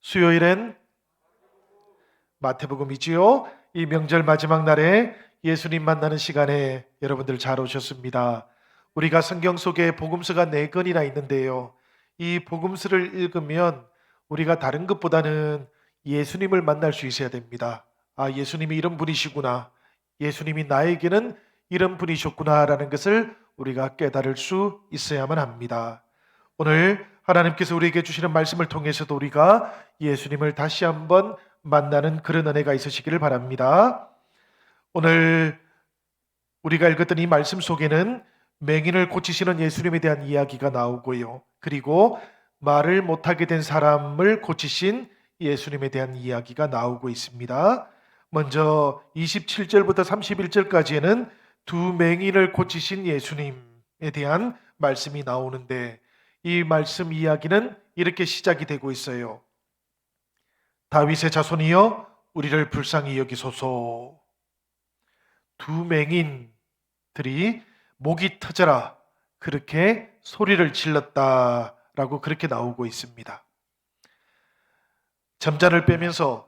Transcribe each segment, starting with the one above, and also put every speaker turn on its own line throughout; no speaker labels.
수요일엔 마태복음이지요. 이 명절 마지막 날에 예수님 만나는 시간에 여러분들 잘 오셨습니다. 우리가 성경 속에 복음서가 4권이나 있는데요. 이 복음서를 읽으면 우리가 다른 것보다는 예수님을 만날 수 있어야 됩니다. 아, 예수님이 이런 분이시구나. 예수님이 나에게는 이런 분이셨구나 라는 것을 우리가 깨달을 수 있어야만 합니다. 오늘 하나님께서 우리에게 주시는 말씀을 통해서도 우리가 예수님을 다시 한번 만나는 그런 은혜가 있으시기를 바랍니다. 오늘 우리가 읽었던 이 말씀 속에는 맹인을 고치시는 예수님에 대한 이야기가 나오고요. 그리고 말을 못하게 된 사람을 고치신 예수님에 대한 이야기가 나오고 있습니다. 먼저 27절부터 31절까지에는 두 맹인을 고치신 예수님에 대한 말씀이 나오는데 이 말씀 이야기는 이렇게 시작이 되고 있어요. 다윗의 자손이여 우리를 불쌍히 여기소서. 두 맹인들이 목이 터져라 그렇게 소리를 질렀다라고 그렇게 나오고 있습니다. 점잔을 빼면서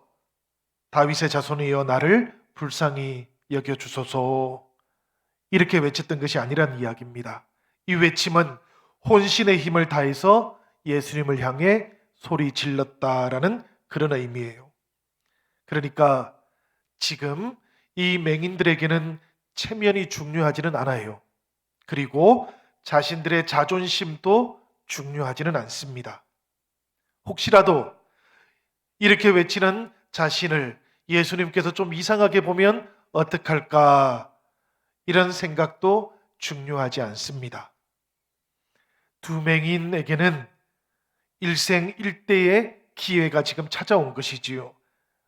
다윗의 자손이여 나를 불쌍히 여겨주소서 이렇게 외쳤던 것이 아니란 이야기입니다. 이 외침은 혼신의 힘을 다해서 예수님을 향해 소리 질렀다라는 그런 의미예요. 그러니까 지금 이 맹인들에게는 체면이 중요하지는 않아요. 그리고 자신들의 자존심도 중요하지는 않습니다. 혹시라도 이렇게 외치는 자신을 예수님께서 좀 이상하게 보면 어떡할까 이런 생각도 중요하지 않습니다. 두 맹인에게는 일생일대의 기회가 지금 찾아온 것이지요.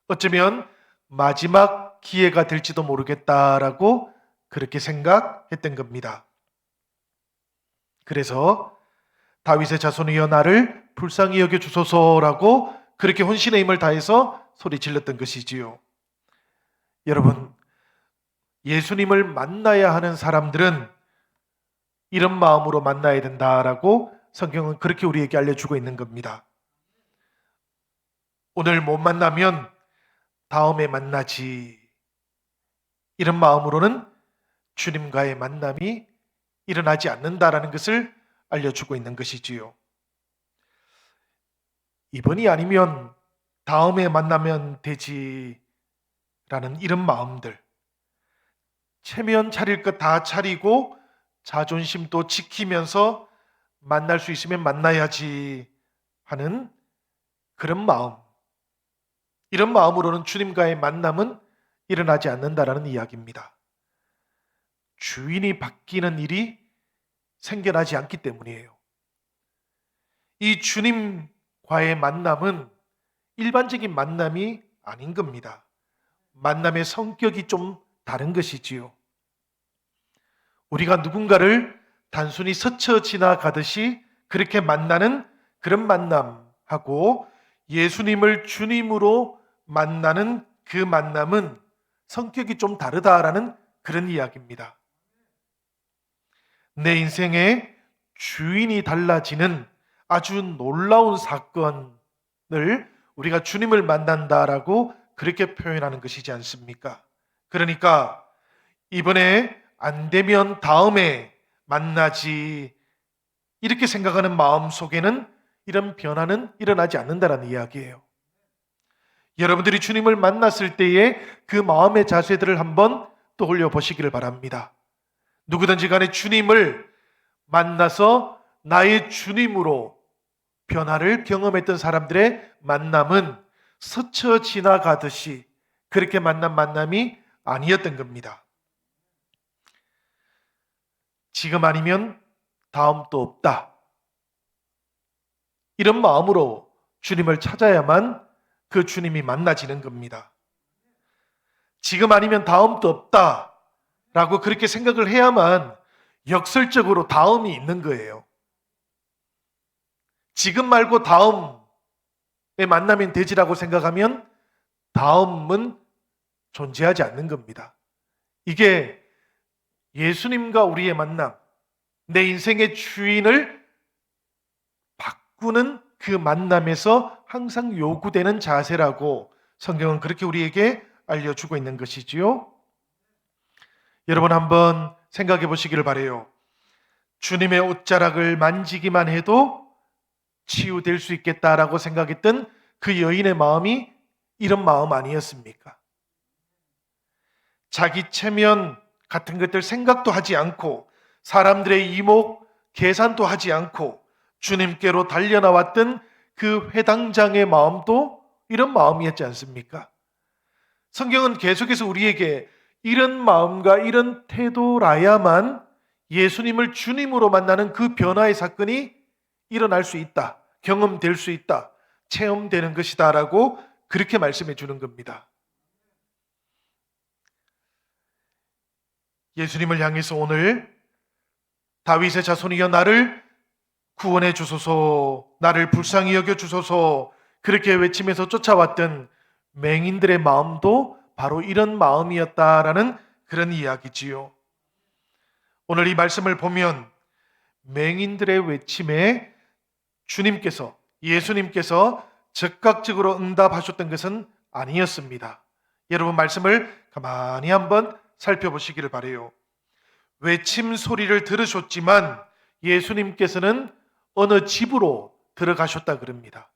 어쩌면 마지막 기회가 될지도 모르겠다라고 그렇게 생각했던 겁니다. 그래서 다윗의 자손이여 나를 불쌍히 여겨 주소서라고 그렇게 혼신의 힘을 다해서 소리 질렀던 것이지요. 여러분, 예수님을 만나야 하는 사람들은 이런 마음으로 만나야 된다라고 성경은 그렇게 우리에게 알려주고 있는 겁니다. 오늘 못 만나면 다음에 만나지. 이런 마음으로는 주님과의 만남이 일어나지 않는다라는 것을 알려주고 있는 것이지요. 이번이 아니면 다음에 만나면 되지라는 이런 마음들. 체면 차릴 것 다 차리고 자존심도 지키면서 만날 수 있으면 만나야지 하는 그런 마음. 이런 마음으로는 주님과의 만남은 일어나지 않는다라는 이야기입니다. 주인이 바뀌는 일이 생겨나지 않기 때문이에요. 이 주님과의 만남은 일반적인 만남이 아닌 겁니다. 만남의 성격이 좀 다른 것이지요. 우리가 누군가를 단순히 스쳐 지나가듯이 그렇게 만나는 그런 만남하고 예수님을 주님으로 만나는 그 만남은 성격이 좀 다르다라는 그런 이야기입니다. 내 인생의 주인이 달라지는 아주 놀라운 사건을 우리가 주님을 만난다라고 그렇게 표현하는 것이지 않습니까? 그러니까 이번에 안 되면 다음에 만나지 이렇게 생각하는 마음 속에는 이런 변화는 일어나지 않는다라는 이야기예요. 여러분들이 주님을 만났을 때의 그 마음의 자세들을 한번 떠올려 보시기를 바랍니다. 누구든지 간에 주님을 만나서 나의 주님으로 변화를 경험했던 사람들의 만남은 스쳐 지나가듯이 그렇게 만난 만남이 아니었던 겁니다. 지금 아니면 다음 또 없다. 이런 마음으로 주님을 찾아야만 그 주님이 만나지는 겁니다. 지금 아니면 다음도 없다 라고 그렇게 생각을 해야만 역설적으로 다음이 있는 거예요. 지금 말고 다음에 만나면 되지라고 생각하면 다음은 존재하지 않는 겁니다. 이게 예수님과 우리의 만남, 내 인생의 주인을 바꾸는 그 만남에서 항상 요구되는 자세라고 성경은 그렇게 우리에게 알려주고 있는 것이지요. 여러분 한번 생각해 보시기를 바라요. 주님의 옷자락을 만지기만 해도 치유될 수 있겠다라고 생각했던 그 여인의 마음이 이런 마음 아니었습니까? 자기 체면 같은 것들 생각도 하지 않고 사람들의 이목 계산도 하지 않고 주님께로 달려나왔던 그 회당장의 마음도 이런 마음이었지 않습니까? 성경은 계속해서 우리에게 이런 마음과 이런 태도라야만 예수님을 주님으로 만나는 그 변화의 사건이 일어날 수 있다, 경험될 수 있다, 체험되는 것이다 라고 그렇게 말씀해 주는 겁니다. 예수님을 향해서 오늘 다윗의 자손이여 나를 구원해 주소서, 나를 불쌍히 여겨 주소서 그렇게 외치면서 쫓아왔던 맹인들의 마음도 바로 이런 마음이었다라는 그런 이야기지요. 오늘 이 말씀을 보면 맹인들의 외침에 주님께서, 예수님께서 즉각적으로 응답하셨던 것은 아니었습니다. 여러분 말씀을 가만히 한번 살펴보시기를 바라요. 외침 소리를 들으셨지만 예수님께서는 어느 집으로 들어가셨다 그럽니다.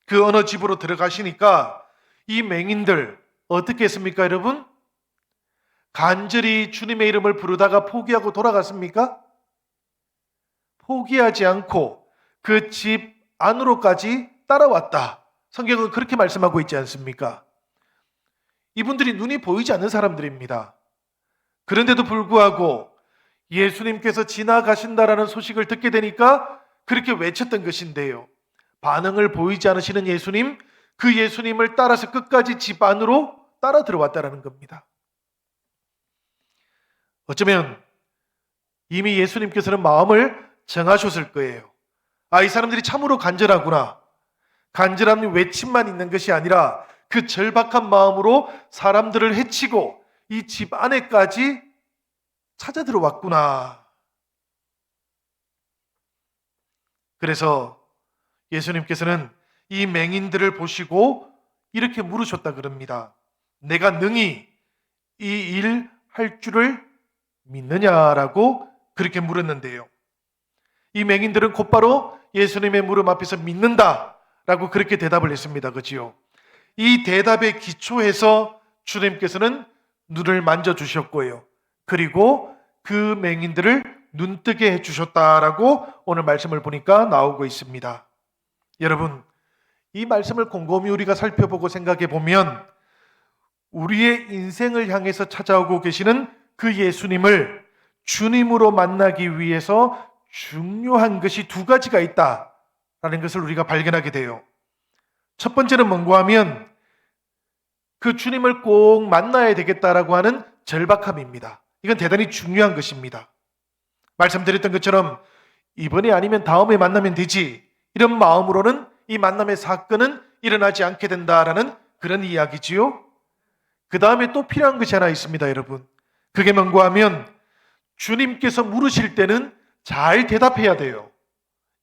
그 어느 집으로 들어가시니까 이 맹인들 어떻게 했습니까, 여러분? 간절히 주님의 이름을 부르다가 포기하고 돌아갔습니까? 포기하지 않고 그 집 안으로까지 따라왔다. 성경은 그렇게 말씀하고 있지 않습니까? 이분들이 눈이 보이지 않는 사람들입니다. 그런데도 불구하고 예수님께서 지나가신다라는 소식을 듣게 되니까 그렇게 외쳤던 것인데요. 반응을 보이지 않으시는 예수님, 그 예수님을 따라서 끝까지 집 안으로 따라 들어왔다라는 겁니다. 어쩌면 이미 예수님께서는 마음을 정하셨을 거예요. 아, 이 사람들이 참으로 간절하구나. 간절한 외침만 있는 것이 아니라 그 절박한 마음으로 사람들을 해치고 이 집 안에까지 찾아 들어왔구나. 그래서 예수님께서는 이 맹인들을 보시고 이렇게 물으셨다 그럽니다. 내가 능히 이 일 할 줄을 믿느냐라고 그렇게 물었는데요. 이 맹인들은 곧바로 예수님의 물음 앞에서 믿는다라고 그렇게 대답을 했습니다. 그지요? 이 대답에 기초해서 주님께서는 눈을 만져주셨고요. 그리고 그 맹인들을 눈뜨게 해주셨다라고 오늘 말씀을 보니까 나오고 있습니다. 여러분, 이 말씀을 곰곰이 우리가 살펴보고 생각해 보면 우리의 인생을 향해서 찾아오고 계시는 그 예수님을 주님으로 만나기 위해서 중요한 것이 두 가지가 있다라는 것을 우리가 발견하게 돼요. 첫 번째는 뭔가 하면 그 주님을 꼭 만나야 되겠다라고 하는 절박함입니다. 이건 대단히 중요한 것입니다. 말씀드렸던 것처럼 이번에 아니면 다음에 만나면 되지, 이런 마음으로는 이 만남의 사건은 일어나지 않게 된다라는 그런 이야기지요. 그 다음에 또 필요한 것이 하나 있습니다, 여러분. 그게 뭔가 하면 주님께서 물으실 때는 잘 대답해야 돼요.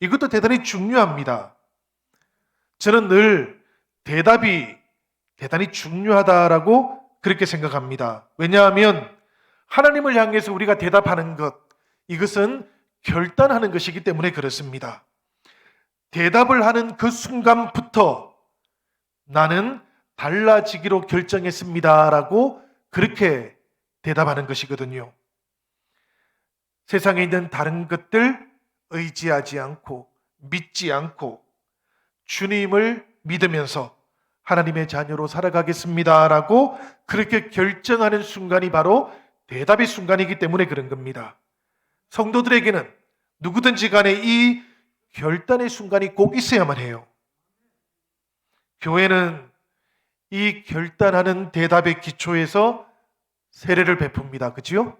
이것도 대단히 중요합니다. 저는 늘 대답이 대단히 중요하다라고 그렇게 생각합니다. 왜냐하면 하나님을 향해서 우리가 대답하는 것, 이것은 결단하는 것이기 때문에 그렇습니다. 대답을 하는 그 순간부터 나는 달라지기로 결정했습니다라고 그렇게 대답하는 것이거든요. 세상에 있는 다른 것들 의지하지 않고 믿지 않고 주님을 믿으면서 하나님의 자녀로 살아가겠습니다라고 그렇게 결정하는 순간이 바로 대답의 순간이기 때문에 그런 겁니다. 성도들에게는 누구든지 간에 이 결단의 순간이 꼭 있어야만 해요. 교회는 이 결단하는 대답의 기초에서 세례를 베풉니다. 그렇죠?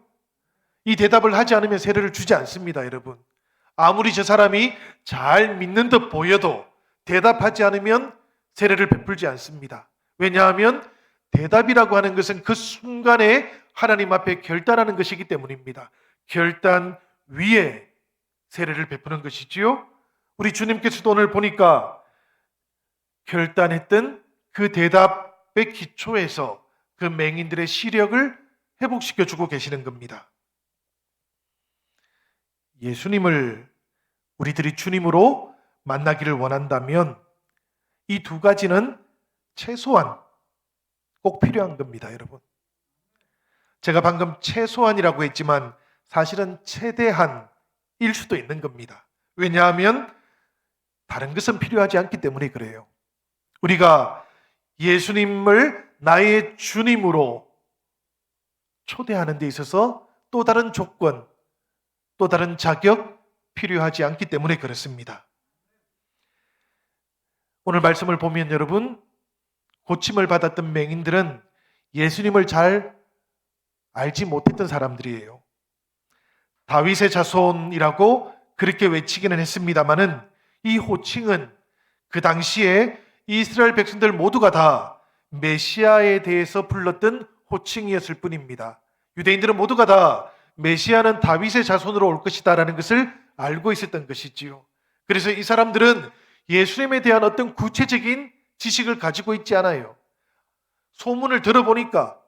이 대답을 하지 않으면 세례를 주지 않습니다, 여러분. 아무리 저 사람이 잘 믿는 듯 보여도 대답하지 않으면 세례를 베풀지 않습니다. 왜냐하면 대답이라고 하는 것은 그 순간에 하나님 앞에 결단하는 것이기 때문입니다. 결단 위에 세례를 베푸는 것이지요. 우리 주님께서도 오늘 보니까 결단했던 그 대답의 기초에서 그 맹인들의 시력을 회복시켜주고 계시는 겁니다. 예수님을 우리들이 주님으로 만나기를 원한다면 이 두 가지는 최소한 꼭 필요한 겁니다, 여러분. 제가 방금 최소한이라고 했지만 사실은 최대한일 수도 있는 겁니다. 왜냐하면 다른 것은 필요하지 않기 때문에 그래요. 우리가 예수님을 나의 주님으로 초대하는 데 있어서 또 다른 조건, 또 다른 자격 필요하지 않기 때문에 그렇습니다. 오늘 말씀을 보면 여러분, 고침을 받았던 맹인들은 예수님을 잘 알지 못했던 사람들이에요. 다윗의 자손이라고 그렇게 외치기는 했습니다마는 이 호칭은 그 당시에 이스라엘 백성들 모두가 다 메시아에 대해서 불렀던 호칭이었을 뿐입니다. 유대인들은 모두가 다 메시아는 다윗의 자손으로 올 것이다라는 것을 알고 있었던 것이지요. 그래서 이 사람들은 예수님에 대한 어떤 구체적인 지식을 가지고 있지 않아요. 소문을 들어보니까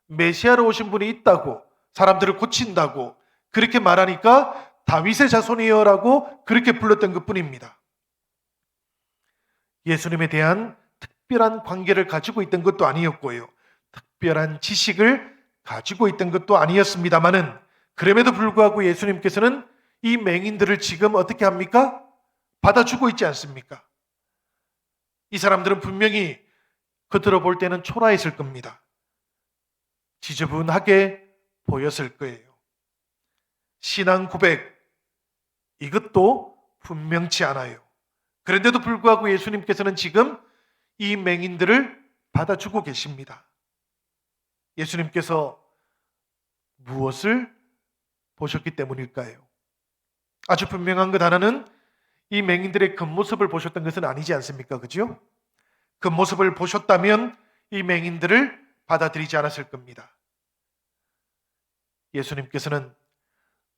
메시아로 오신 분이 있다고, 사람들을 고친다고 그렇게 말하니까 다윗의 자손이여라고 그렇게 불렀던 것뿐입니다. 예수님에 대한 특별한 관계를 가지고 있던 것도 아니었고요. 특별한 지식을 가지고 있던 것도 아니었습니다마는 그럼에도 불구하고 예수님께서는 이 맹인들을 지금 어떻게 합니까? 받아주고 있지 않습니까? 이 사람들은 분명히 겉으로 볼 때는 초라했을 겁니다. 지저분하게 보였을 거예요. 신앙 고백, 이것도 분명치 않아요. 그런데도 불구하고 예수님께서는 지금 이 맹인들을 받아주고 계십니다. 예수님께서 무엇을 보셨기 때문일까요? 아주 분명한 것 하나는 이 맹인들의 겉모습을 보셨던 것은 아니지 않습니까? 그죠? 겉모습을 보셨다면 이 맹인들을 받아들이지 않았을 겁니다. 예수님께서는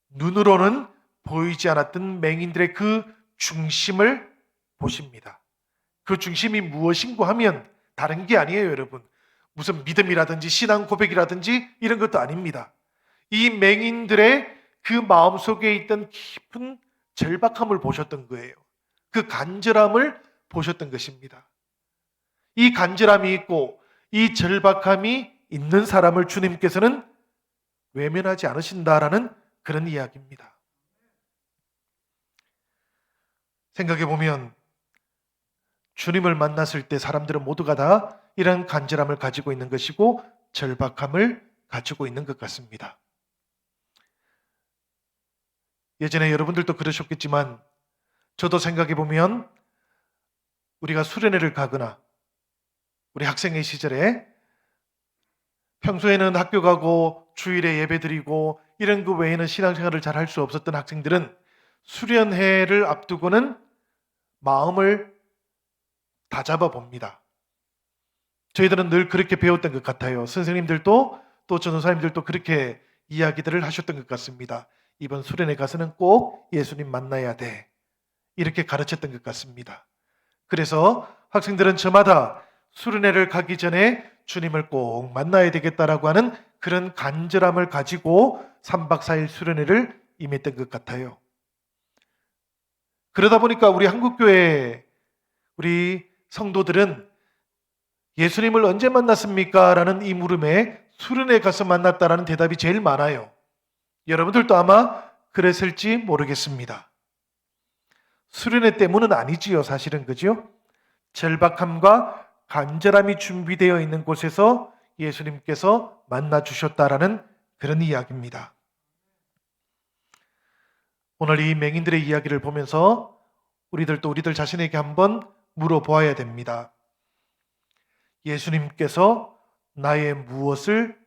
눈으로는 보이지 않았던 맹인들의 그 중심을 보십니다. 그 중심이 무엇인고 하면 다른 게 아니에요, 여러분. 무슨 믿음이라든지 신앙 고백이라든지 이런 것도 아닙니다. 이 맹인들의 그 마음속에 있던 깊은 절박함을 보셨던 거예요. 그 간절함을 보셨던 것입니다. 이 간절함이 있고 이 절박함이 있는 사람을 주님께서는 외면하지 않으신다라는 그런 이야기입니다. 생각해 보면 주님을 만났을 때 사람들은 모두가 다 이런 간절함을 가지고 있는 것이고 절박함을 가지고 있는 것 같습니다. 예전에 여러분들도 그러셨겠지만 저도 생각해 보면 우리가 수련회를 가거나 우리 학생의 시절에 평소에는 학교 가고 주일에 예배 드리고 이런 거 외에는 신앙생활을 잘 할 수 없었던 학생들은 수련회를 앞두고는 마음을 다잡아 봅니다. 저희들은 늘 그렇게 배웠던 것 같아요. 선생님들도 또 전도사님들도 그렇게 이야기들을 하셨던 것 같습니다. 이번 수련회 가서는 꼭 예수님 만나야 돼. 이렇게 가르쳤던 것 같습니다. 그래서 학생들은 저마다 수련회를 가기 전에 주님을 꼭 만나야 되겠다라고 하는 그런 간절함을 가지고 3박 4일 수련회를 임했던 것 같아요. 그러다 보니까 우리 한국교회 우리 성도들은 예수님을 언제 만났습니까? 라는 이 물음에 수련회 가서 만났다라는 대답이 제일 많아요. 여러분들도 아마 그랬을지 모르겠습니다. 수련회 때문은 아니지요, 사실은. 그죠? 절박함과 간절함이 준비되어 있는 곳에서 예수님께서 만나 주셨다라는 그런 이야기입니다. 오늘 이 맹인들의 이야기를 보면서 우리들도 우리들 자신에게 한번 물어보아야 됩니다. 예수님께서 나의 무엇을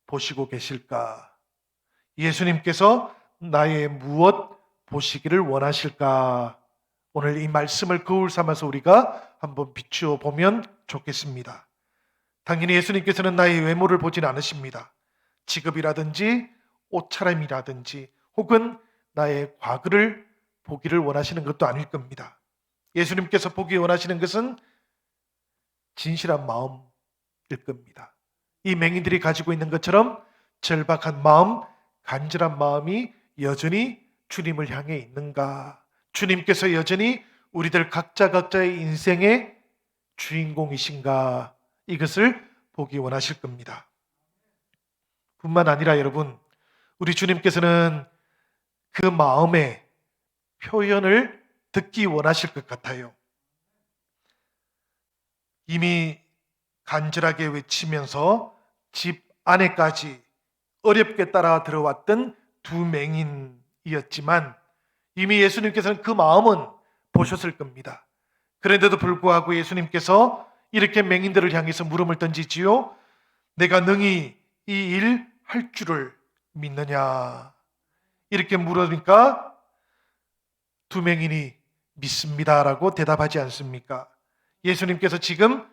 보시고 계실까? 예수님께서 나의 무엇 보시기를 원하실까? 오늘 이 말씀을 거울 삼아서 우리가 한번 비추어 보면 좋겠습니다. 당연히 예수님께서는 나의 외모를 보진 않으십니다. 직업이라든지 옷차림이라든지 혹은 나의 과거를 보기를 원하시는 것도 아닐 겁니다. 예수님께서 보기 원하시는 것은 진실한 마음일 겁니다. 이 맹인들이 가지고 있는 것처럼 절박한 마음, 간절한 마음이 여전히 주님을 향해 있는가? 주님께서 여전히 우리들 각자의 인생의 주인공이신가? 이것을 보기 원하실 겁니다. 뿐만 아니라 여러분, 우리 주님께서는 그 마음의 표현을 듣기 원하실 것 같아요. 이미 간절하게 외치면서 집 안에까지 어렵게 따라 들어왔던 두 맹인이었지만 이미 예수님께서는 그 마음은 보셨을 겁니다. 그런데도 불구하고 예수님께서 이렇게 맹인들을 향해서 물음을 던지지요. 내가 능히 이 일 할 줄을 믿느냐? 이렇게 물으니까 두 맹인이 믿습니다라고 대답하지 않습니까? 예수님께서 지금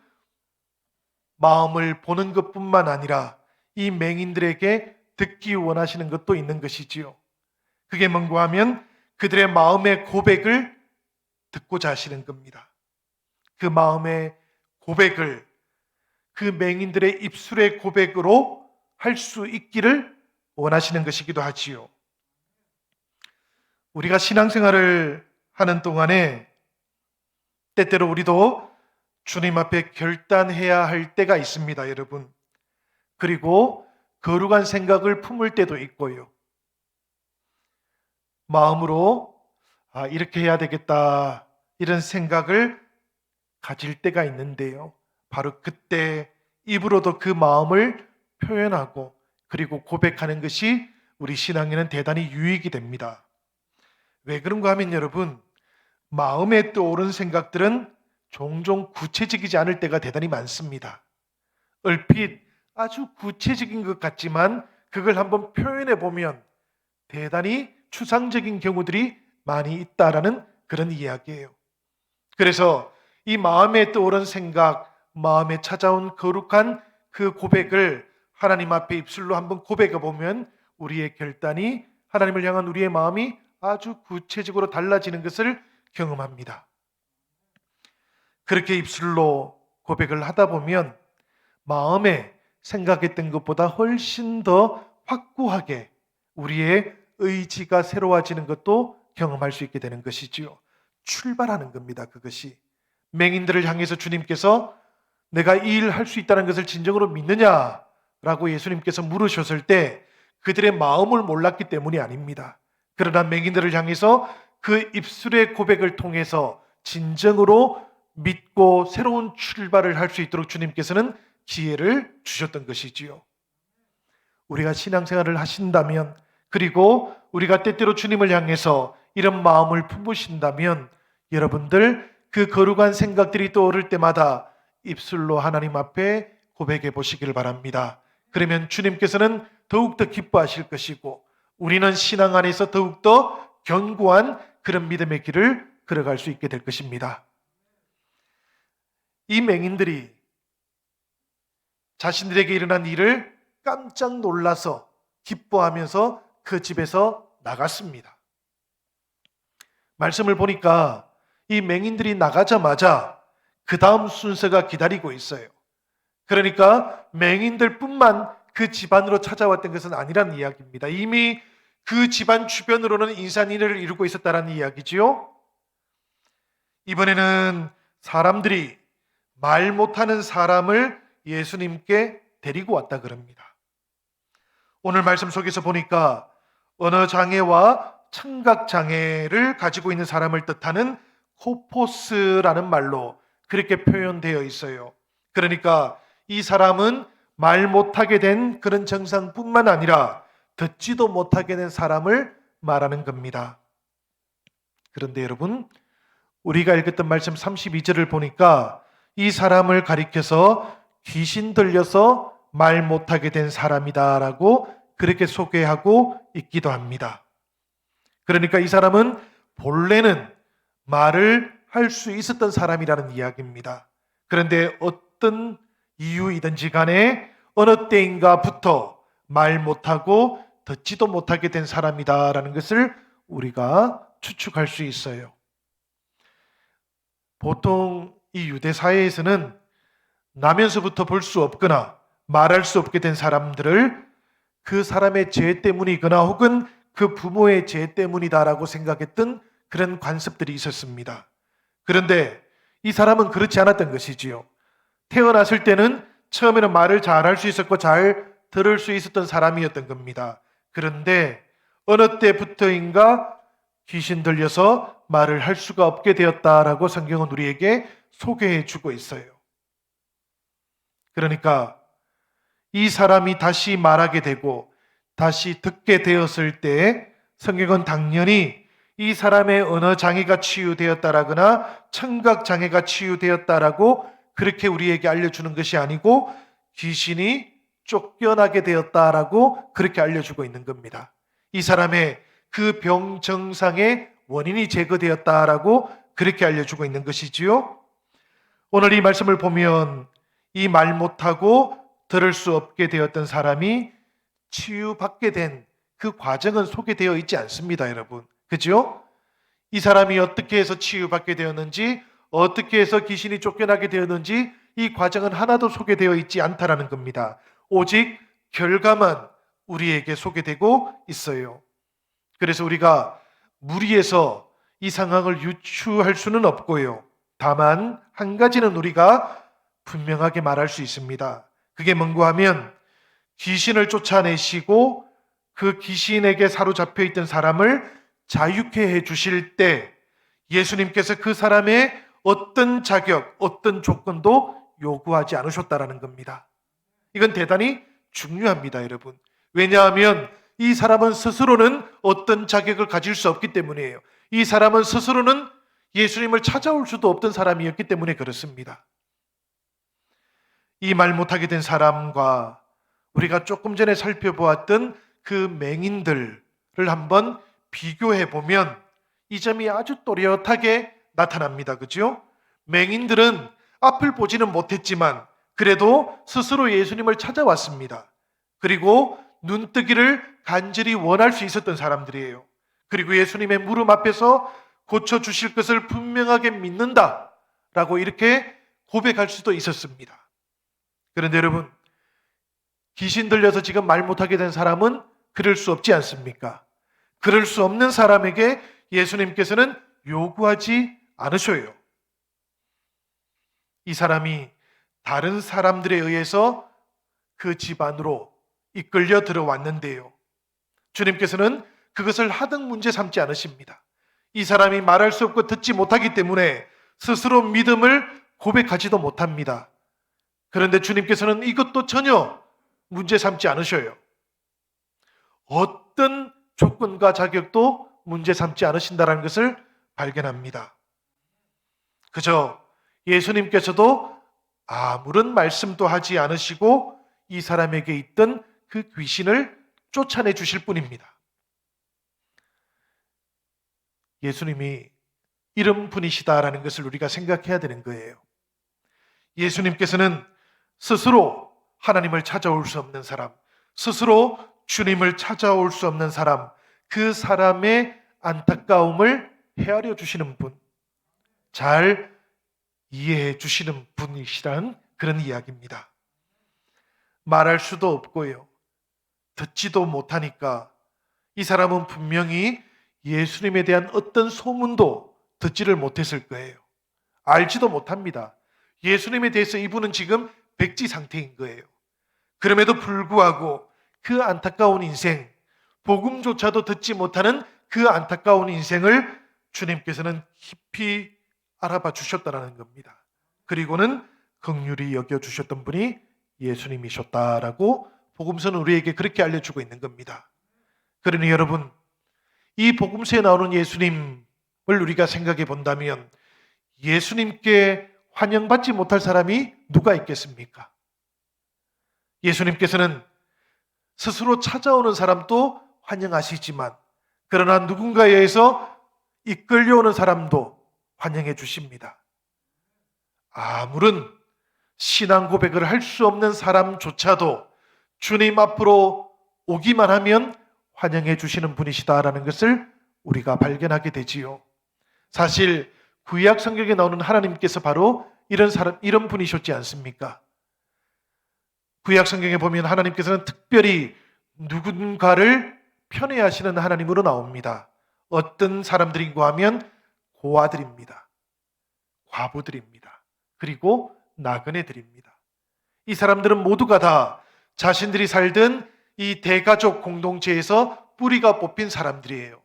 마음을 보는 것뿐만 아니라 이 맹인들에게 듣기 원하시는 것도 있는 것이지요. 그게 뭔가 하면 그들의 마음의 고백을 듣고자 하시는 겁니다. 그 마음의 고백을 그 맹인들의 입술의 고백으로 할 수 있기를 원하시는 것이기도 하지요. 우리가 신앙생활을 하는 동안에 때때로 우리도 주님 앞에 결단해야 할 때가 있습니다, 여러분. 그리고 거룩한 생각을 품을 때도 있고요. 마음으로 이렇게 해야 되겠다 이런 생각을 가질 때가 있는데요. 바로 그때 입으로도 그 마음을 표현하고 그리고 고백하는 것이 우리 신앙에는 대단히 유익이 됩니다. 왜 그런가 하면 여러분, 마음에 떠오른 생각들은 종종 구체적이지 않을 때가 대단히 많습니다. 얼핏 아주 구체적인 것 같지만 그걸 한번 표현해 보면 대단히 추상적인 경우들이 많이 있다라는 그런 이야기예요. 그래서 이 마음에 떠오른 생각, 마음에 찾아온 거룩한 그 고백을 하나님 앞에 입술로 한번 고백해 보면 우리의 결단이 하나님을 향한 우리의 마음이 아주 구체적으로 달라지는 것을 경험합니다. 그렇게 입술로 고백을 하다 보면 마음에 생각했던 것보다 훨씬 더 확고하게 우리의 의지가 새로워지는 것도 경험할 수 있게 되는 것이지요. 출발하는 겁니다. 그것이. 맹인들을 향해서 주님께서 내가 이 일 할 수 있다는 것을 진정으로 믿느냐라고 예수님께서 물으셨을 때 그들의 마음을 몰랐기 때문이 아닙니다. 그러나 맹인들을 향해서 그 입술의 고백을 통해서 진정으로 믿고 새로운 출발을 할 수 있도록 주님께서는 기회를 주셨던 것이지요. 우리가 신앙생활을 하신다면, 그리고 우리가 때때로 주님을 향해서 이런 마음을 품으신다면 여러분들 그 거룩한 생각들이 떠오를 때마다 입술로 하나님 앞에 고백해 보시길 바랍니다. 그러면 주님께서는 더욱더 기뻐하실 것이고 우리는 신앙 안에서 더욱더 견고한 그런 믿음의 길을 걸어갈 수 있게 될 것입니다. 이 맹인들이 자신들에게 일어난 일을 깜짝 놀라서 기뻐하면서 그 집에서 나갔습니다. 말씀을 보니까 이 맹인들이 나가자마자 그 다음 순서가 기다리고 있어요. 그러니까 맹인들뿐만 그 집안으로 찾아왔던 것은 아니라는 이야기입니다. 이미 그 집안 주변으로는 인산인해를 이루고 있었다는 이야기지요. 이번에는 사람들이 말 못하는 사람을 예수님께 데리고 왔다 그럽니다. 오늘 말씀 속에서 보니까 언어장애와 청각장애를 가지고 있는 사람을 뜻하는 코포스라는 말로 그렇게 표현되어 있어요. 그러니까 이 사람은 말 못하게 된 그런 증상뿐만 아니라 듣지도 못하게 된 사람을 말하는 겁니다. 그런데 여러분, 우리가 읽었던 말씀 32절을 보니까 이 사람을 가리켜서 귀신 들려서 말 못하게 된 사람이다라고 그렇게 소개하고 있기도 합니다. 그러니까 이 사람은 본래는 말을 할 수 있었던 사람이라는 이야기입니다. 그런데 어떤 이유이든지 간에 어느 때인가부터 말 못하고 듣지도 못하게 된 사람이다라는 것을 우리가 추측할 수 있어요. 보통 이 유대 사회에서는 나면서부터 볼 수 없거나 말할 수 없게 된 사람들을 그 사람의 죄 때문이거나 혹은 그 부모의 죄 때문이다라고 생각했던 그런 관습들이 있었습니다. 그런데 이 사람은 그렇지 않았던 것이지요. 태어났을 때는 처음에는 말을 잘 할 수 있었고 잘 들을 수 있었던 사람이었던 겁니다. 그런데 어느 때부터인가 귀신 들려서 말을 할 수가 없게 되었다라고 성경은 우리에게 소개해 주고 있어요. 그러니까 이 사람이 다시 말하게 되고 다시 듣게 되었을 때 성경은 당연히 이 사람의 언어 장애가 치유되었다라거나 청각 장애가 치유되었다라고 그렇게 우리에게 알려주는 것이 아니고 귀신이 쫓겨나게 되었다라고 그렇게 알려주고 있는 겁니다. 이 사람의 그 병 증상의 원인이 제거되었다라고 그렇게 알려주고 있는 것이지요. 오늘 이 말씀을 보면 이 말 못하고 들을 수 없게 되었던 사람이 치유받게 된 그 과정은 소개되어 있지 않습니다, 여러분. 그죠? 이 사람이 어떻게 해서 치유받게 되었는지, 어떻게 해서 귀신이 쫓겨나게 되었는지 이 과정은 하나도 소개되어 있지 않다라는 겁니다. 오직 결과만 우리에게 소개되고 있어요. 그래서 우리가 무리해서 이 상황을 유추할 수는 없고요. 다만 한 가지는 우리가 분명하게 말할 수 있습니다. 그게 뭔가 하면 귀신을 쫓아내시고 그 귀신에게 사로잡혀 있던 사람을 자유케 해 주실 때 예수님께서 그 사람의 어떤 자격, 어떤 조건도 요구하지 않으셨다라는 겁니다. 이건 대단히 중요합니다, 여러분. 왜냐하면 이 사람은 스스로는 어떤 자격을 가질 수 없기 때문이에요. 이 사람은 스스로는 예수님을 찾아올 수도 없던 사람이었기 때문에 그렇습니다. 이 말 못하게 된 사람과 우리가 조금 전에 살펴보았던 그 맹인들을 한번 비교해 보면 이 점이 아주 또렷하게 나타납니다. 그죠? 맹인들은 앞을 보지는 못했지만 그래도 스스로 예수님을 찾아왔습니다. 그리고 눈뜨기를 간절히 원할 수 있었던 사람들이에요. 그리고 예수님의 무릎 앞에서 고쳐주실 것을 분명하게 믿는다라고 이렇게 고백할 수도 있었습니다. 그런데 여러분, 귀신 들려서 지금 말 못하게 된 사람은 그럴 수 없지 않습니까? 그럴 수 없는 사람에게 예수님께서는 요구하지 않으셔요. 이 사람이 다른 사람들에 의해서 그 집 안으로 이끌려 들어왔는데요. 주님께서는 그것을 하등 문제 삼지 않으십니다. 이 사람이 말할 수 없고 듣지 못하기 때문에 스스로 믿음을 고백하지도 못합니다. 그런데 주님께서는 이것도 전혀 문제 삼지 않으셔요. 어떤 조건과 자격도 문제 삼지 않으신다는 것을 발견합니다. 그저 예수님께서도 아무런 말씀도 하지 않으시고 이 사람에게 있던 그 귀신을 쫓아내 주실 뿐입니다. 예수님이 이런 분이시다라는 것을 우리가 생각해야 되는 거예요. 예수님께서는 스스로 하나님을 찾아올 수 없는 사람, 스스로 주님을 찾아올 수 없는 사람, 그 사람의 안타까움을 헤아려 주시는 분, 잘 이해해 주시는 분이시라는 그런 이야기입니다. 말할 수도 없고요. 듣지도 못하니까 이 사람은 분명히 예수님에 대한 어떤 소문도 듣지를 못했을 거예요. 알지도 못합니다. 예수님에 대해서 이분은 지금 백지 상태인 거예요. 그럼에도 불구하고 그 안타까운 인생, 복음조차도 듣지 못하는 그 안타까운 인생을 주님께서는 깊이 알아봐 주셨다는 겁니다. 그리고는 긍휼히 여겨주셨던 분이 예수님이셨다라고 복음서는 우리에게 그렇게 알려주고 있는 겁니다. 그러니 여러분, 이 복음서에 나오는 예수님을 우리가 생각해 본다면 예수님께 환영받지 못할 사람이 누가 있겠습니까? 예수님께서는 스스로 찾아오는 사람도 환영하시지만 그러나 누군가에 의해서 이끌려오는 사람도 환영해 주십니다. 아무런 신앙 고백을 할 수 없는 사람조차도 주님 앞으로 오기만 하면 환영해 주시는 분이시다라는 것을 우리가 발견하게 되지요. 사실 구약 성경에 나오는 하나님께서 바로 이런 분이셨지 않습니까? 구약 성경에 보면 하나님께서는 특별히 누군가를 편애하시는 하나님으로 나옵니다. 어떤 사람들인가 하면 고아들입니다. 과부들입니다. 그리고 나그네들입니다. 이 사람들은 모두가 다 자신들이 살던 이 대가족 공동체에서 뿌리가 뽑힌 사람들이에요.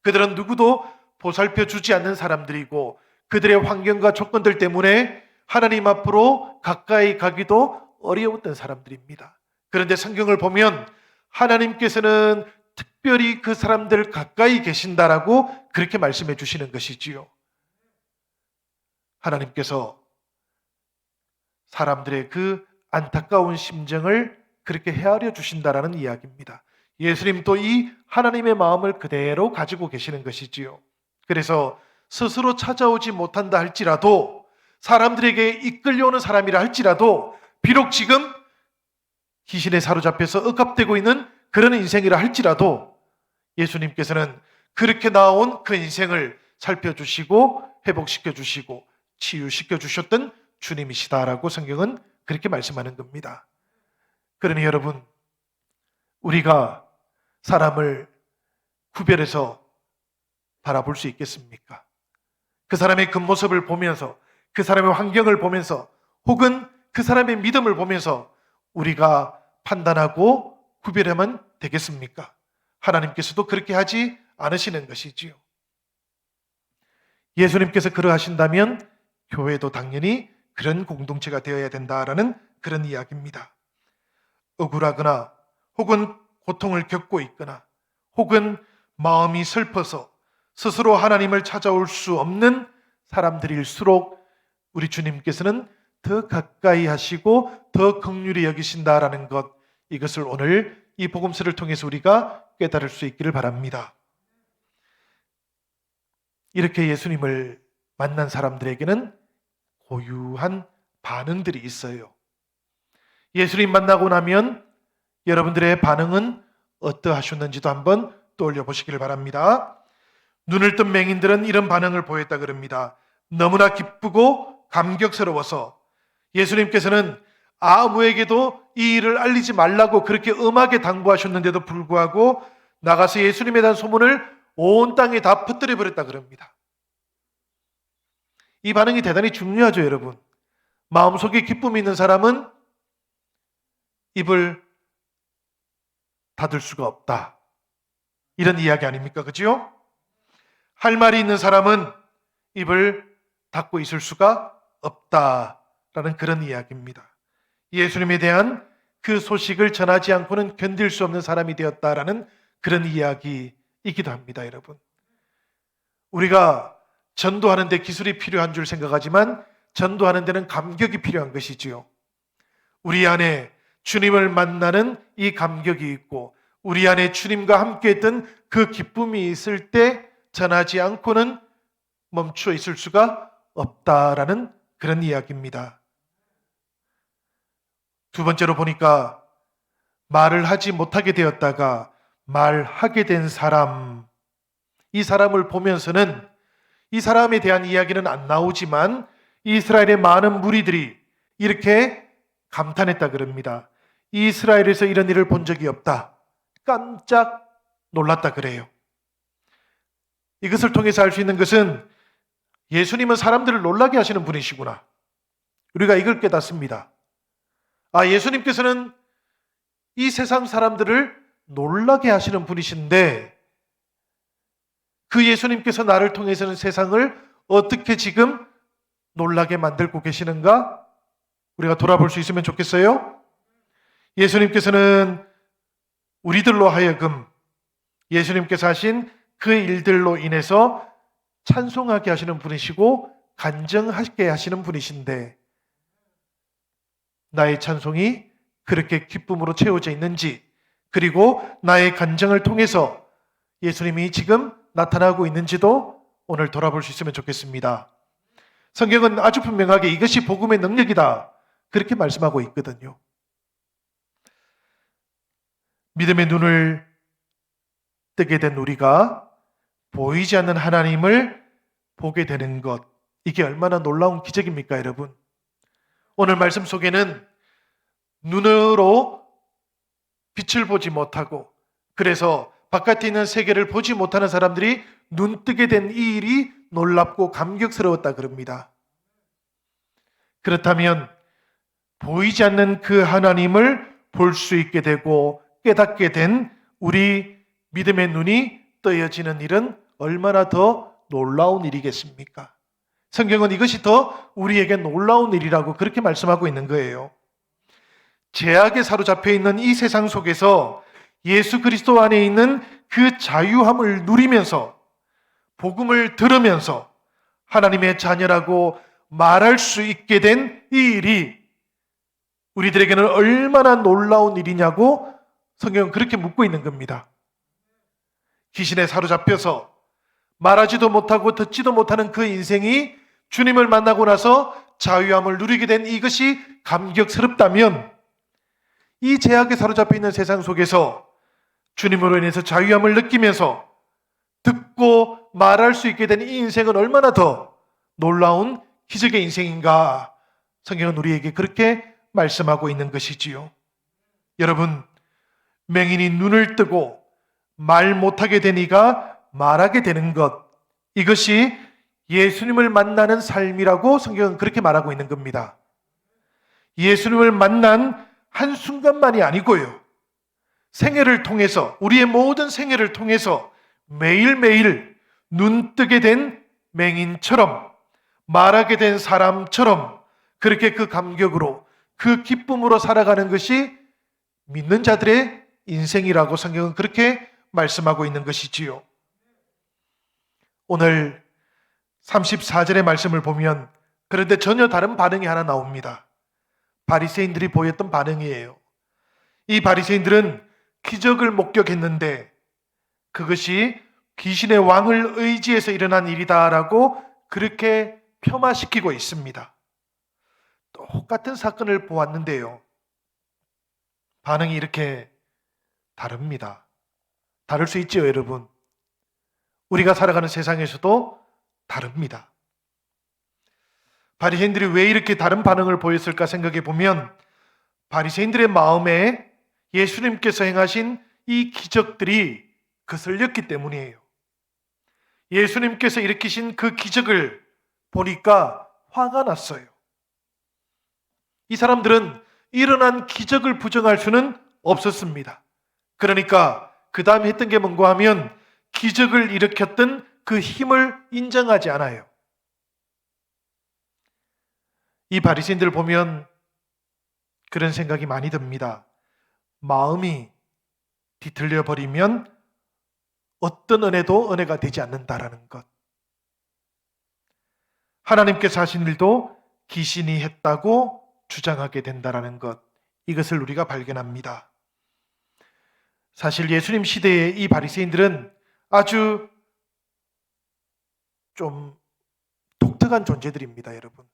그들은 누구도 보살펴 주지 않는 사람들이고 그들의 환경과 조건들 때문에 하나님 앞으로 가까이 가기도 어려웠던 사람들입니다. 그런데 성경을 보면 하나님께서는 특별히 그 사람들 가까이 계신다라고 그렇게 말씀해 주시는 것이지요. 하나님께서 사람들의 그 안타까운 심정을 그렇게 헤아려 주신다라는 이야기입니다. 예수님도 이 하나님의 마음을 그대로 가지고 계시는 것이지요. 그래서 스스로 찾아오지 못한다 할지라도 사람들에게 이끌려오는 사람이라 할지라도 비록 지금 귀신에 사로잡혀서 억압되고 있는 그런 인생이라 할지라도 예수님께서는 그렇게 나온 그 인생을 살펴주시고 회복시켜주시고 치유시켜주셨던 주님이시다라고 성경은 그렇게 말씀하는 겁니다. 그러니 여러분, 우리가 사람을 구별해서 바라볼 수 있겠습니까? 그 사람의 겉모습을 보면서, 그 사람의 환경을 보면서, 혹은 그 사람의 믿음을 보면서 우리가 판단하고 구별하면 되겠습니까? 하나님께서도 그렇게 하지 않으시는 것이지요. 예수님께서 그러하신다면 교회도 당연히 그런 공동체가 되어야 된다라는 그런 이야기입니다. 억울하거나 혹은 고통을 겪고 있거나 혹은 마음이 슬퍼서 스스로 하나님을 찾아올 수 없는 사람들일수록 우리 주님께서는 더 가까이 하시고 더 긍휼히 여기신다라는 것, 이것을 오늘 이 복음서를 통해서 우리가 깨달을 수 있기를 바랍니다. 이렇게 예수님을 만난 사람들에게는 고유한 반응들이 있어요. 예수님 만나고 나면 여러분들의 반응은 어떠하셨는지도 한번 떠올려 보시기를 바랍니다. 눈을 뜬 맹인들은 이런 반응을 보였다 그럽니다. 너무나 기쁘고 감격스러워서 예수님께서는 아무에게도 이 일을 알리지 말라고 그렇게 엄하게 당부하셨는데도 불구하고 나가서 예수님에 대한 소문을 온 땅에 다 퍼뜨려 버렸다 그럽니다. 이 반응이 대단히 중요하죠, 여러분. 마음속에 기쁨이 있는 사람은 입을 닫을 수가 없다. 이런 이야기 아닙니까? 그죠? 할 말이 있는 사람은 입을 닫고 있을 수가 없다라는 그런 이야기입니다. 예수님에 대한 그 소식을 전하지 않고는 견딜 수 없는 사람이 되었다라는 그런 이야기이기도 합니다, 여러분. 우리가 전도하는 데 기술이 필요한 줄 생각하지만 전도하는 데는 감격이 필요한 것이지요. 우리 안에 주님을 만나는 이 감격이 있고 우리 안에 주님과 함께 했던 그 기쁨이 있을 때 전하지 않고는 멈춰 있을 수가 없다라는 그런 이야기입니다. 두 번째로 보니까 말을 하지 못하게 되었다가 말하게 된 사람, 이 사람을 보면서는 이 사람에 대한 이야기는 안 나오지만 이스라엘의 많은 무리들이 이렇게 감탄했다 그럽니다. 이스라엘에서 이런 일을 본 적이 없다. 깜짝 놀랐다 그래요. 이것을 통해서 알 수 있는 것은 예수님은 사람들을 놀라게 하시는 분이시구나. 우리가 이걸 깨닫습니다. 예수님께서는 이 세상 사람들을 놀라게 하시는 분이신데 그 예수님께서 나를 통해서는 세상을 어떻게 지금 놀라게 만들고 계시는가? 우리가 돌아볼 수 있으면 좋겠어요? 예수님께서는 우리들로 하여금 예수님께서 하신 그 일들로 인해서 찬송하게 하시는 분이시고 간증하게 하시는 분이신데 나의 찬송이 그렇게 기쁨으로 채워져 있는지 그리고 나의 간증을 통해서 예수님이 지금 나타나고 있는지도 오늘 돌아볼 수 있으면 좋겠습니다. 성경은 아주 분명하게 이것이 복음의 능력이다 그렇게 말씀하고 있거든요. 믿음의 눈을 뜨게 된 우리가 보이지 않는 하나님을 보게 되는 것, 이게 얼마나 놀라운 기적입니까, 여러분? 오늘 말씀 속에는 눈으로 빛을 보지 못하고, 그래서 바깥에 있는 세계를 보지 못하는 사람들이 눈뜨게 된 이 일이 놀랍고 감격스러웠다 그럽니다. 그렇다면 보이지 않는 그 하나님을 볼 수 있게 되고 깨닫게 된 우리 믿음의 눈이 떠여지는 일은 얼마나 더 놀라운 일이겠습니까? 성경은 이것이 더 우리에게 놀라운 일이라고 그렇게 말씀하고 있는 거예요. 죄악에 사로잡혀 있는 이 세상 속에서 예수 그리스도 안에 있는 그 자유함을 누리면서 복음을 들으면서 하나님의 자녀라고 말할 수 있게 된 이 일이 우리들에게는 얼마나 놀라운 일이냐고 성경은 그렇게 묻고 있는 겁니다. 귀신에 사로잡혀서 말하지도 못하고 듣지도 못하는 그 인생이 주님을 만나고 나서 자유함을 누리게 된 이것이 감격스럽다면, 이 죄악에 사로잡혀 있는 세상 속에서 주님으로 인해서 자유함을 느끼면서 듣고 말할 수 있게 된 이 인생은 얼마나 더 놀라운 기적의 인생인가, 성경은 우리에게 그렇게 말씀하고 있는 것이지요. 여러분, 맹인이 눈을 뜨고 말 못하게 된 이가 말하게 되는 것, 이것이 예수님을 만나는 삶이라고 성경은 그렇게 말하고 있는 겁니다. 예수님을 만난 한순간만이 아니고요, 생애를 통해서, 우리의 모든 생애를 통해서 매일매일 눈뜨게 된 맹인처럼, 말하게 된 사람처럼 그렇게 그 감격으로, 그 기쁨으로 살아가는 것이 믿는 자들의 인생이라고 성경은 그렇게 말씀하고 있는 것이지요. 오늘 34절의 말씀을 보면 그런데 전혀 다른 반응이 하나 나옵니다. 바리새인들이 보였던 반응이에요. 이 바리새인들은 기적을 목격했는데 그것이 귀신의 왕을 의지해서 일어난 일이다라고 그렇게 폄하시키고 있습니다. 똑같은 사건을 보았는데요, 반응이 이렇게 다릅니다. 다를 수 있지요, 여러분. 우리가 살아가는 세상에서도 다릅니다. 바리새인들이 왜 이렇게 다른 반응을 보였을까 생각해 보면, 바리새인들의 마음에 예수님께서 행하신 이 기적들이 거슬렸기 때문이에요. 예수님께서 일으키신 그 기적을 보니까 화가 났어요. 이 사람들은 일어난 기적을 부정할 수는 없었습니다. 그러니까 그 다음에 했던 게 뭔가 하면 기적을 일으켰던 그 힘을 인정하지 않아요. 이 바리새인들 보면 그런 생각이 많이 듭니다. 마음이 뒤틀려 버리면 어떤 은혜도 은혜가 되지 않는다라는 것. 하나님께서 하신 일도 귀신이 했다고 주장하게 된다라는 것, 이것을 우리가 발견합니다. 사실 예수님 시대의 이 바리새인들은 아주 좀 독특한 존재들입니다, 여러분.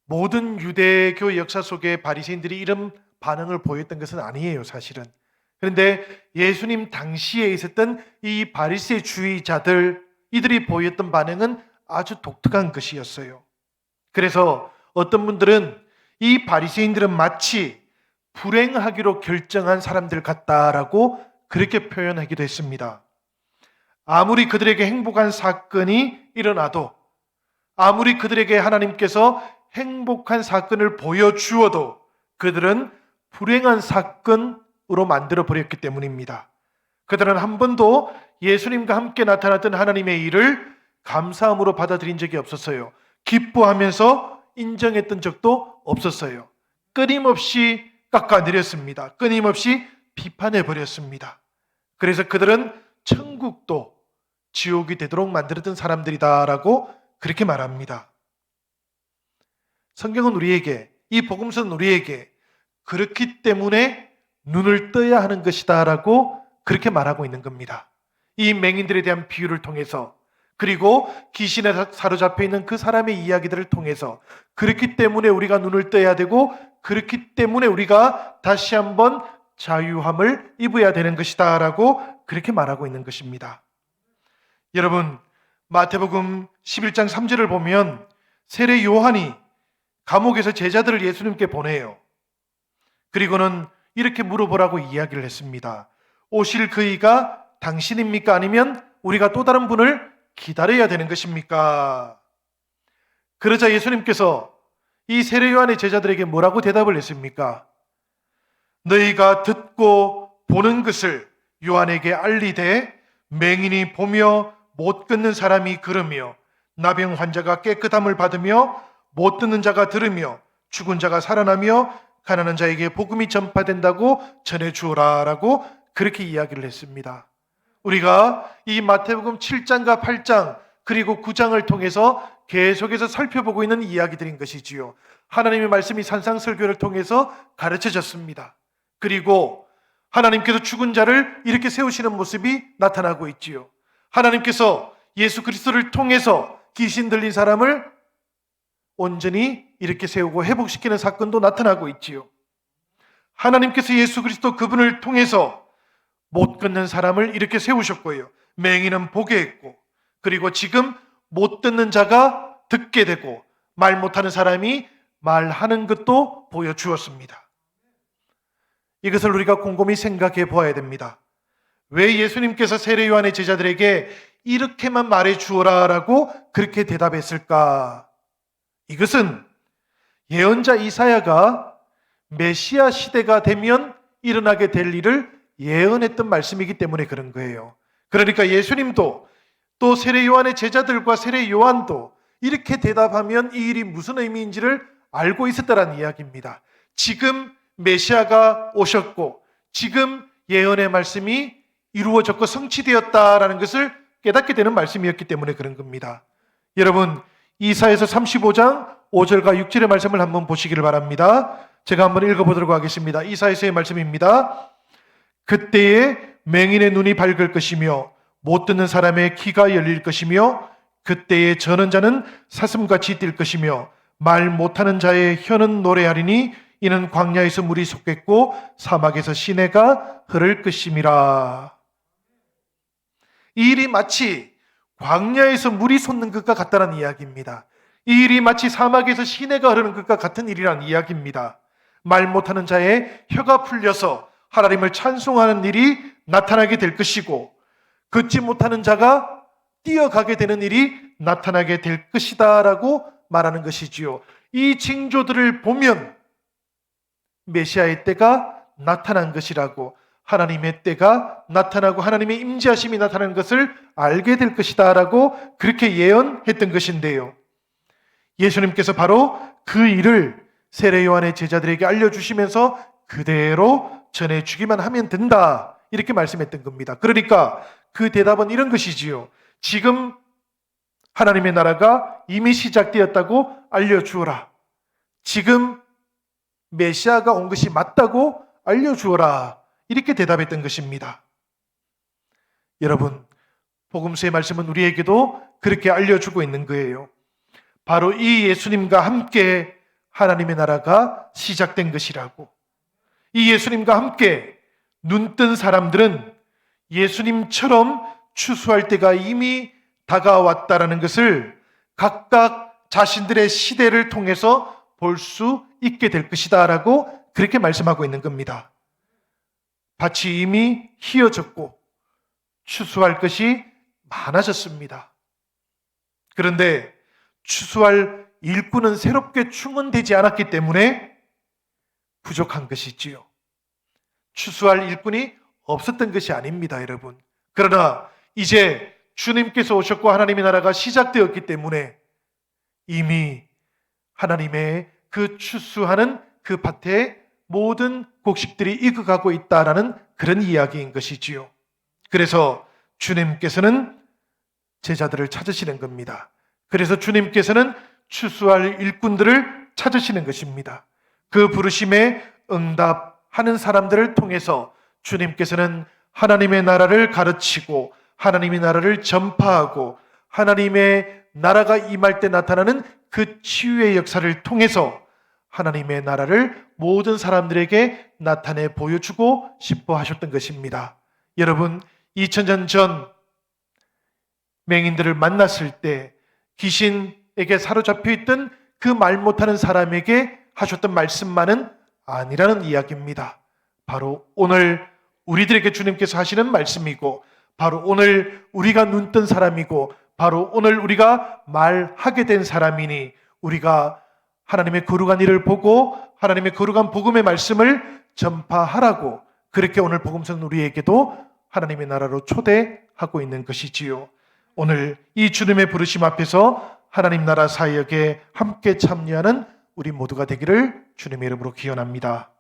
모든 유대교 역사 속에 바리새인들이 이런 반응을 보였던 것은 아니에요, 사실은. 그런데 예수님 당시에 있었던 이 바리새주의자들, 이들이 보였던 반응은 아주 독특한 것이었어요. 그래서 어떤 분들은 이 바리새인들은 마치 불행하기로 결정한 사람들 같다라고 그렇게 표현하기도 했습니다. 아무리 그들에게 행복한 사건이 일어나도, 아무리 그들에게 하나님께서 행복한 사건을 보여주어도 그들은 불행한 사건으로 만들어 버렸기 때문입니다. 그들은 한 번도 예수님과 함께 나타났던 하나님의 일을 감사함으로 받아들인 적이 없었어요. 기뻐하면서 인정했던 적도 없었어요. 끊임없이 깎아내렸습니다. 끊임없이 비판해버렸습니다. 그래서 그들은 천국도 지옥이 되도록 만들었던 사람들이다라고 그렇게 말합니다. 성경은 우리에게, 이 복음서는 우리에게 그렇기 때문에 눈을 떠야 하는 것이다라고 그렇게 말하고 있는 겁니다. 이 맹인들에 대한 비유를 통해서, 그리고 귀신에 사로잡혀 있는 그 사람의 이야기들을 통해서, 그렇기 때문에 우리가 눈을 떠야 되고, 그렇기 때문에 우리가 다시 한번 자유함을 입어야 되는 것이다 라고 그렇게 말하고 있는 것입니다. 여러분, 마태복음 11장 3절을 보면 세례 요한이 감옥에서 제자들을 예수님께 보내요. 그리고는 이렇게 물어보라고 이야기를 했습니다. 오실 그이가 당신입니까? 아니면 우리가 또 다른 분을 기다려야 되는 것입니까? 그러자 예수님께서 이 세례 요한의 제자들에게 뭐라고 대답을 했습니까? 너희가 듣고 보는 것을 요한에게 알리되 맹인이 보며 못 걷는 사람이 걸으며 나병 환자가 깨끗함을 받으며 못 듣는 자가 들으며 죽은 자가 살아나며 가난한 자에게 복음이 전파된다고 전해주오라 라고 그렇게 이야기를 했습니다. 우리가 이 마태복음 7장과 8장 그리고 9장을 통해서 계속해서 살펴보고 있는 이야기들인 것이지요. 하나님의 말씀이 산상설교를 통해서 가르쳐졌습니다. 그리고 하나님께서 죽은 자를 이렇게 세우시는 모습이 나타나고 있지요. 하나님께서 예수 그리스도를 통해서 귀신 들린 사람을 온전히 이렇게 세우고 회복시키는 사건도 나타나고 있지요. 하나님께서 예수 그리스도 그분을 통해서 못 걷는 사람을 이렇게 세우셨고요. 맹인은 보게 했고, 그리고 지금 못 듣는 자가 듣게 되고 말 못하는 사람이 말하는 것도 보여주었습니다. 이것을 우리가 곰곰이 생각해 보아야 됩니다. 왜 예수님께서 세례 요한의 제자들에게 이렇게만 말해 주어라 라고 그렇게 대답했을까? 이것은 예언자 이사야가 메시아 시대가 되면 일어나게 될 일을 예언했던 말씀이기 때문에 그런 거예요. 그러니까 예수님도 또 세례 요한의 제자들과 세례 요한도 이렇게 대답하면 이 일이 무슨 의미인지를 알고 있었다는 이야기입니다. 지금 메시아가 오셨고 지금 예언의 말씀이 이루어졌고 성취되었다라는 것을 깨닫게 되는 말씀이었기 때문에 그런 겁니다. 여러분, 이사야서 35장 5절과 6절의 말씀을 한번 보시기를 바랍니다. 제가 한번 읽어보도록 하겠습니다. 이사야서의 말씀입니다. 그때에 맹인의 눈이 밝을 것이며 못 듣는 사람의 귀가 열릴 것이며 그때에 저는 자는 사슴같이 뛸 것이며 말 못하는 자의 혀는 노래하리니 이는 광야에서 물이 솟겠고 사막에서 시내가 흐를 것임이라. 이 일이 마치 광야에서 물이 솟는 것과 같다는 이야기입니다. 이 일이 마치 사막에서 시내가 흐르는 것과 같은 일이라는 이야기입니다. 말 못하는 자의 혀가 풀려서 하나님을 찬송하는 일이 나타나게 될 것이고 걷지 못하는 자가 뛰어가게 되는 일이 나타나게 될 것이다 라고 말하는 것이지요. 이 징조들을 보면 메시아의 때가 나타난 것이라고, 하나님의 때가 나타나고 하나님의 임재하심이 나타나는 것을 알게 될 것이다 라고 그렇게 예언했던 것인데요. 예수님께서 바로 그 일을 세례 요한의 제자들에게 알려주시면서 그대로 전해주기만 하면 된다 이렇게 말씀했던 겁니다. 그러니까 그 대답은 이런 것이지요. 지금 하나님의 나라가 이미 시작되었다고 알려주어라. 지금 메시아가 온 것이 맞다고 알려주어라. 이렇게 대답했던 것입니다. 여러분, 복음서의 말씀은 우리에게도 그렇게 알려주고 있는 거예요. 바로 이 예수님과 함께 하나님의 나라가 시작된 것이라고. 이 예수님과 함께 눈뜬 사람들은 예수님처럼 추수할 때가 이미 다가왔다라는 것을 각각 자신들의 시대를 통해서 볼 수 있게 될 것이다 라고 그렇게 말씀하고 있는 겁니다. 밭이 이미 휘어졌고 추수할 것이 많아졌습니다. 그런데 추수할 일꾼은 새롭게 충원되지 않았기 때문에 부족한 것이지요. 추수할 일꾼이 없었던 것이 아닙니다, 여러분. 그러나 이제 주님께서 오셨고 하나님의 나라가 시작되었기 때문에 이미 하나님의 그 추수하는 그 밭에 모든 곡식들이 익어가고 있다라는 그런 이야기인 것이지요. 그래서 주님께서는 제자들을 찾으시는 겁니다. 그래서 주님께서는 추수할 일꾼들을 찾으시는 것입니다. 그 부르심에 응답하는 사람들을 통해서 주님께서는 하나님의 나라를 가르치고 하나님의 나라를 전파하고 하나님의 나라가 임할 때 나타나는 그 치유의 역사를 통해서 하나님의 나라를 모든 사람들에게 나타내 보여주고 싶어 하셨던 것입니다. 여러분, 2000년 전 맹인들을 만났을 때 귀신에게 사로잡혀 있던 그 말 못하는 사람에게 하셨던 말씀만은 아니라는 이야기입니다. 바로 오늘 우리들에게 주님께서 하시는 말씀이고, 바로 오늘 우리가 눈 뜬 사람이고, 바로 오늘 우리가 말하게 된 사람이니, 우리가 하나님의 거룩한 일을 보고 하나님의 거룩한 복음의 말씀을 전파하라고, 그렇게 오늘 복음서는 우리에게도 하나님의 나라로 초대하고 있는 것이지요. 오늘 이 주님의 부르심 앞에서 하나님 나라 사역에 함께 참여하는 우리 모두가 되기를 주님의 이름으로 기원합니다.